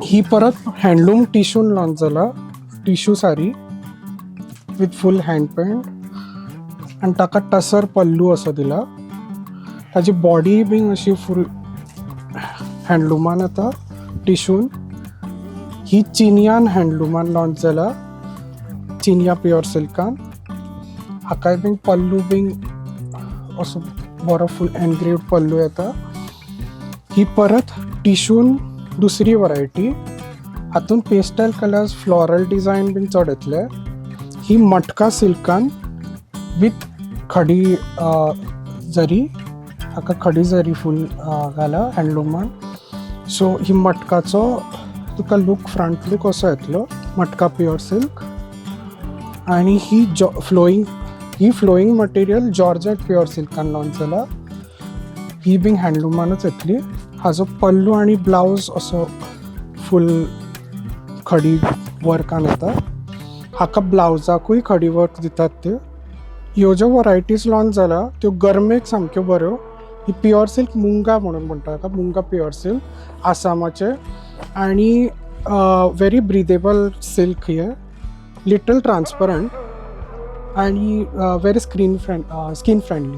ही परत हँडलूम टिश्यून लॉन्च जाला, tissue sari with full hand paint आनी ताका टसर पल्लू असो दिला. ताजी बॉडी बीन अशी फूल हँडलुमान येता टिश्यून. ही चिनियान हँडलुमान लॉन्च जाला, चिनिया प्युअर सिल्कान. हाकाय बीन पल्लू बीन असो बरो फूल एनग्रेव्ड पल्लू येता. ही परत टिश्यून दुसरी वरायटी, हातून पेस्टल कलर्स फ्लोरल डिझायन बीन चड येतले. ही मटका सिल्कान विथ खडी जरी, हाका खडी जरी फूल घाला हँडलुमान. सो ही मटकाचो तुका लूक, फ्रंट लूक असो येतलो, मटका प्युअर सिल्क. आणि ही फ्लोईंग मटेरियल जॉर्जेट प्युअर सिल्कान लॉन्च जाला. ही बीन हँडलुमानूच येतली. हाजो पल्लू आणि ब्लाउज असो फूल खडी वर्कान येता. हाका ब्लाउजाकूय खडी वर्क दितात ते. ह्यो ज्यो वरायटीज लॉन्च जाला त्यो गरमेक सामक्यो बऱ्यो. ही प्युअर सिल्क मुंगा म्हणून म्हणटा, हाका मुंगा प्युअर सिल्क आसामाचे. आणि व्हेरी ब्रिदेबल सिल्क ही, लिटल ट्रान्सपरंट आणि व्हेरी स्किन फ्रेंडली.